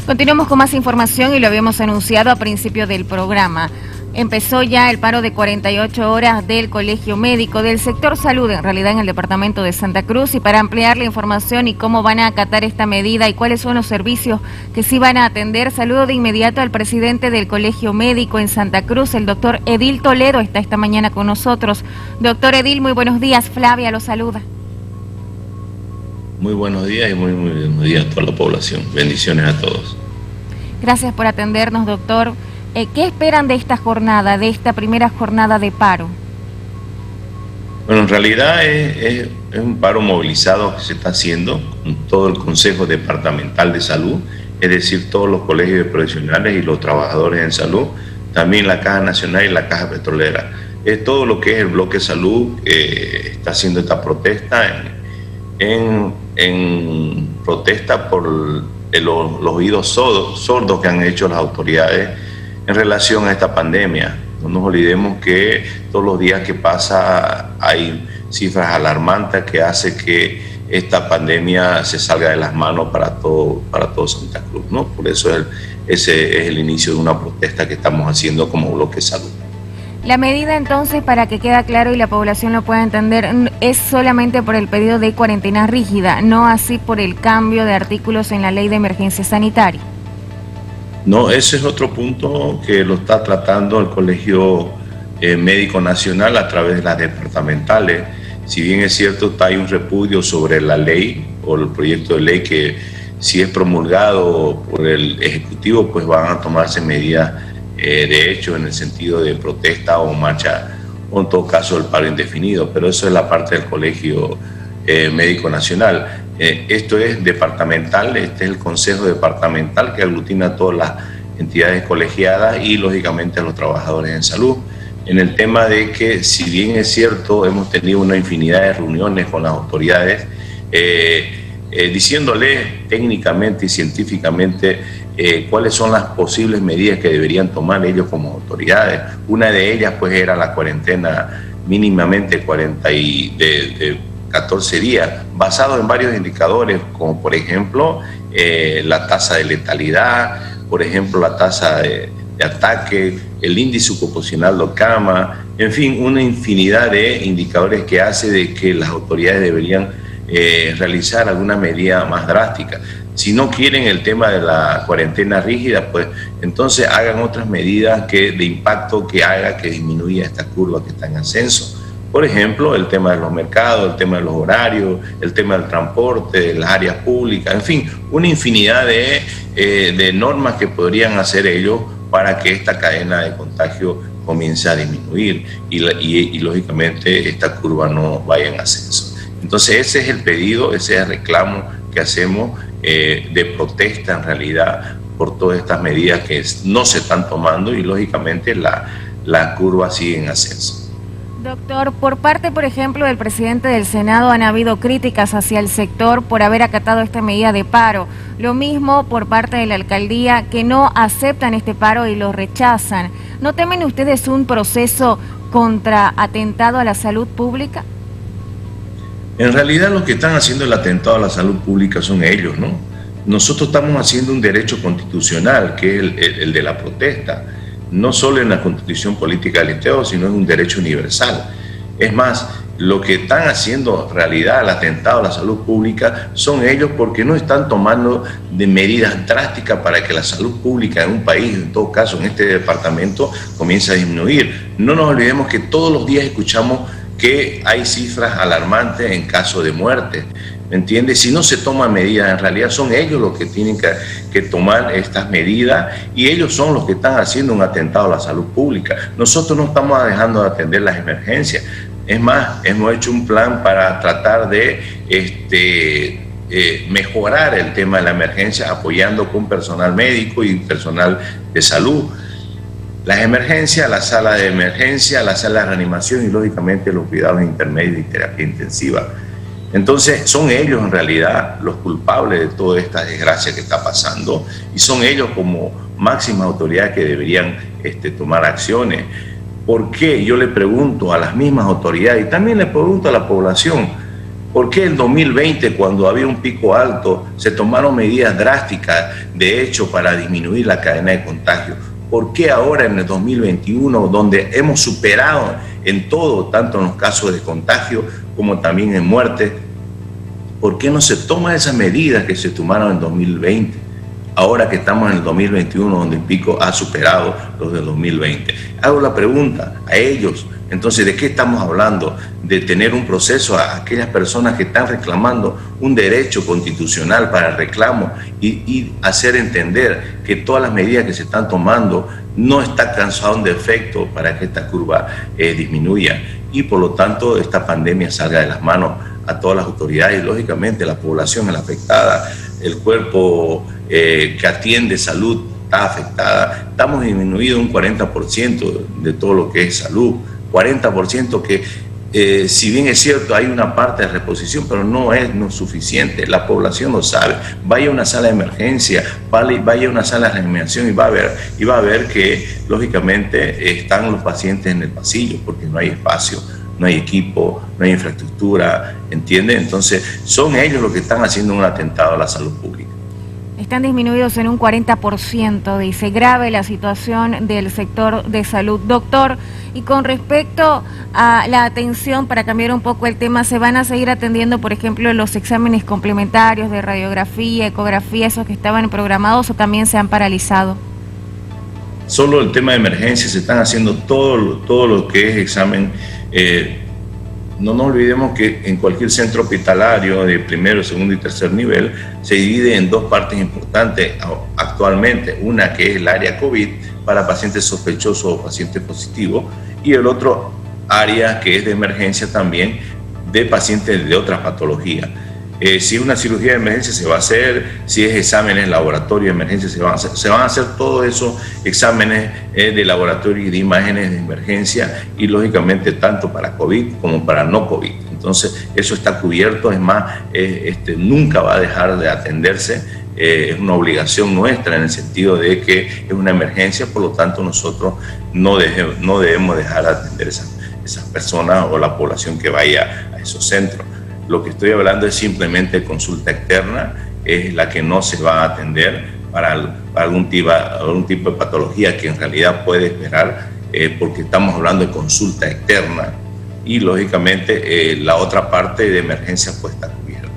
Continuamos con más información y lo habíamos anunciado a principio del programa. Empezó ya el paro de 48 horas del Colegio Médico, del sector salud, en realidad en el departamento de Santa Cruz. Y para ampliar la información y cómo van a acatar esta medida y cuáles son los servicios que sí van a atender, saludo de inmediato al presidente del Colegio Médico en Santa Cruz, el doctor Edil Toledo, está esta mañana con nosotros. Doctor Edil, muy buenos días. Flavia lo saluda. Muy buenos días y muy buenos días a toda la población. Bendiciones a todos. Gracias por atendernos, doctor. ¿Qué esperan de esta jornada, de esta primera jornada de paro? Bueno, en realidad es un paro movilizado que se está haciendo con todo el Consejo Departamental de Salud, es decir, todos los colegios de profesionales y los trabajadores en salud, también la Caja Nacional y la Caja Petrolera. Es todo lo que es el bloque salud está haciendo esta protesta en protesta por los oídos sordos que han hecho las autoridades en relación a esta pandemia. No nos olvidemos que todos los días que pasa hay cifras alarmantes que hace que esta pandemia se salga de las manos para todo Santa Cruz, ¿no? Por eso ese es el inicio de una protesta que estamos haciendo como bloque salud. La medida entonces, para que quede claro y la población lo pueda entender, es solamente por el pedido de cuarentena rígida, no así por el cambio de artículos en la ley de emergencia sanitaria. No, ese es otro punto que lo está tratando el Colegio Médico Nacional a través de las departamentales. Si bien es cierto, hay un repudio sobre la ley o el proyecto de ley que si es promulgado por el Ejecutivo, pues van a tomarse medidas de hecho en el sentido de protesta o marcha o en todo caso el paro indefinido, pero eso es la parte del Colegio Médico Nacional. Esto es departamental, este es el Consejo Departamental que aglutina a todas las entidades colegiadas y lógicamente a los trabajadores en salud. En el tema de que, si bien es cierto, hemos tenido una infinidad de reuniones con las autoridades, diciéndole técnicamente y científicamente cuáles son las posibles medidas que deberían tomar ellos como autoridades. Una de ellas pues era la cuarentena mínimamente 14 días, basado en varios indicadores, como por ejemplo la tasa de letalidad, por ejemplo la tasa de ataque, el índice ocupacional de cama, en fin, una infinidad de indicadores que hace de que las autoridades deberían realizar alguna medida más drástica. Si no quieren el tema de la cuarentena rígida, pues entonces hagan otras medidas de impacto que haga que disminuya esta curva que está en ascenso. Por ejemplo, el tema de los mercados, el tema de los horarios, el tema del transporte, de las áreas públicas, en fin, una infinidad de normas que podrían hacer ellos para que esta cadena de contagio comience a disminuir y lógicamente esta curva no vaya en ascenso. Entonces ese es el pedido, ese es el reclamo que hacemos de protesta en realidad por todas estas medidas que no se están tomando y lógicamente la curva sigue en ascenso. Doctor, por parte, por ejemplo, del presidente del Senado han habido críticas hacia el sector por haber acatado esta medida de paro. Lo mismo por parte de la alcaldía, que no aceptan este paro y lo rechazan. ¿No temen ustedes un proceso contra atentado a la salud pública? En realidad lo que están haciendo el atentado a la salud pública son ellos, ¿no? Nosotros estamos haciendo un derecho constitucional, que es el de la protesta, no solo en la Constitución Política del Estado, sino en un derecho universal. Es más, lo que están haciendo en realidad el atentado a la salud pública son ellos porque no están tomando medidas drásticas para que la salud pública en un país, en todo caso en este departamento, comience a disminuir. No nos olvidemos que todos los días escuchamos que hay cifras alarmantes en caso de muerte, ¿me entiendes? Si no se toman medidas, en realidad son ellos los que tienen que tomar estas medidas y ellos son los que están haciendo un atentado a la salud pública. Nosotros no estamos dejando de atender las emergencias. Es más, hemos hecho un plan para tratar de mejorar el tema de la emergencia, apoyando con personal médico y personal de salud. Las emergencias, la sala de emergencia, la sala de reanimación y lógicamente los cuidados intermedios y terapia intensiva. Entonces son ellos en realidad los culpables de toda esta desgracia que está pasando y son ellos como máxima autoridad que deberían tomar acciones. ¿Por qué? Yo le pregunto a las mismas autoridades y también le pregunto a la población, ¿Por qué en 2020, cuando había un pico alto, se tomaron medidas drásticas, de hecho, para disminuir la cadena de contagio? ¿Por qué ahora en el 2021, donde hemos superado en todo, tanto en los casos de contagio como también en muerte, por qué no se toman esas medidas que se tomaron en 2020? Ahora que estamos en el 2021, donde el pico ha superado los del 2020. Hago la pregunta a ellos. Entonces, ¿de qué estamos hablando? De tener un proceso a aquellas personas que están reclamando un derecho constitucional para el reclamo y hacer entender que todas las medidas que se están tomando no están causando efecto para que esta curva disminuya y por lo tanto esta pandemia salga de las manos a todas las autoridades y lógicamente la población es la afectada, el cuerpo que atiende salud está afectada. Estamos disminuidos un 40% de todo lo que es salud. 40% que, si bien es cierto, hay una parte de reposición, pero no es suficiente. La población lo sabe. Vaya a una sala de emergencia, vaya a una sala de reanimación y va a ver que, lógicamente, están los pacientes en el pasillo porque no hay espacio, no hay equipo, no hay infraestructura, ¿entiende? Entonces, son ellos los que están haciendo un atentado a la salud pública. Están disminuidos en un 40%, dice, grave la situación del sector de salud. Doctor, y con respecto a la atención, para cambiar un poco el tema, ¿se van a seguir atendiendo, por ejemplo, los exámenes complementarios de radiografía, ecografía, esos que estaban programados o también se han paralizado? Solo el tema de emergencia, se están haciendo todo lo que es examen. No nos olvidemos que en cualquier centro hospitalario de primero, segundo y tercer nivel se divide en dos partes importantes actualmente. Una que es el área COVID para pacientes sospechosos o pacientes positivos y el otro área que es de emergencia también de pacientes de otras patologías. Si es una cirugía de emergencia se va a hacer, si es exámenes laboratorio de emergencia se van a hacer todos esos exámenes de laboratorio y de imágenes de emergencia y lógicamente tanto para COVID como para no COVID. Entonces eso está cubierto, es más, nunca va a dejar de atenderse, es una obligación nuestra en el sentido de que es una emergencia, por lo tanto nosotros no debemos dejar de atender esas personas o la población que vaya a esos centros. Lo que estoy hablando es simplemente consulta externa, es la que no se va a atender para algún tipo de patología que en realidad puede esperar, porque estamos hablando de consulta externa y lógicamente la otra parte de emergencia pues está cubierta.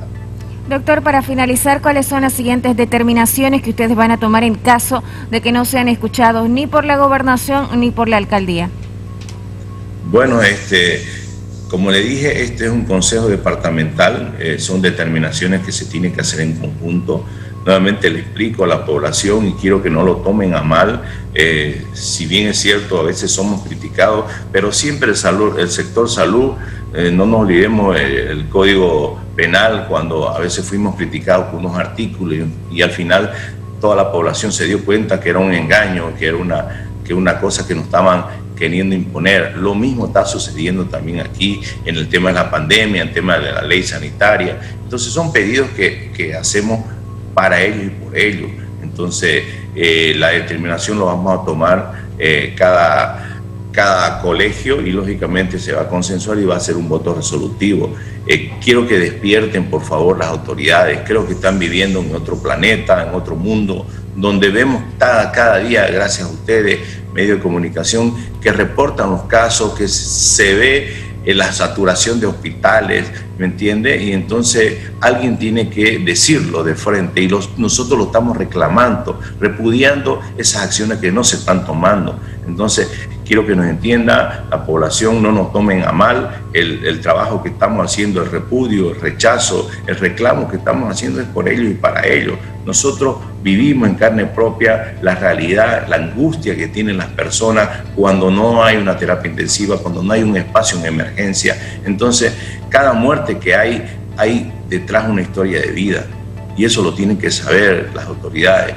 Doctor, para finalizar, ¿cuáles son las siguientes determinaciones que ustedes van a tomar en caso de que no sean escuchados ni por la gobernación ni por la alcaldía? Bueno, como le dije, este es un consejo departamental, son determinaciones que se tienen que hacer en conjunto. Nuevamente le explico a la población y quiero que no lo tomen a mal, si bien es cierto, a veces somos criticados, pero siempre el sector salud, no nos olvidemos el Código Penal, cuando a veces fuimos criticados con unos artículos y al final toda la población se dio cuenta que era un engaño, que era una cosa que nos estaban queriendo imponer. Lo mismo está sucediendo también aquí en el tema de la pandemia, en el tema de la ley sanitaria. Entonces son pedidos que hacemos para ellos y por ellos. Entonces la determinación lo vamos a tomar cada colegio y lógicamente se va a consensuar y va a ser un voto resolutivo. Quiero que despierten por favor las autoridades, creo que están viviendo en otro planeta, en otro mundo, donde vemos cada día, gracias a ustedes, medios de comunicación, que reportan los casos, que se ve la saturación de hospitales, ¿me entiende? Y entonces alguien tiene que decirlo de frente y nosotros lo estamos reclamando, repudiando esas acciones que no se están tomando. Entonces, quiero que nos entienda la población, no nos tomen a mal el trabajo que estamos haciendo, el repudio, el rechazo, el reclamo que estamos haciendo es por ellos y para ellos. Nosotros vivimos en carne propia la realidad, la angustia que tienen las personas cuando no hay una terapia intensiva, cuando no hay un espacio en emergencia. Entonces, cada muerte que hay detrás una historia de vida y eso lo tienen que saber las autoridades.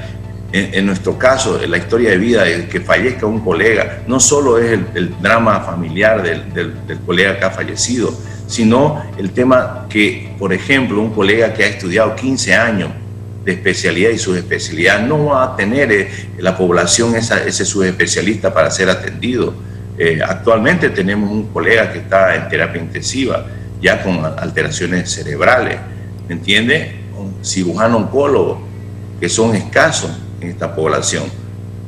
En nuestro caso, la historia de vida de que fallezca un colega, no solo es el drama familiar del colega que ha fallecido, sino el tema que, por ejemplo, un colega que ha estudiado 15 años de especialidad y subespecialidad no va a tener la población ese subespecialista para ser atendido. Actualmente tenemos un colega que está en terapia intensiva ya con alteraciones cerebrales, ¿me entiende? Cirujano oncólogo, que son escasos en esta población.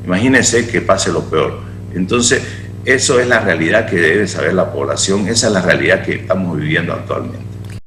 Imagínense que pase lo peor. Entonces, eso es la realidad que debe saber la población, esa es la realidad que estamos viviendo actualmente.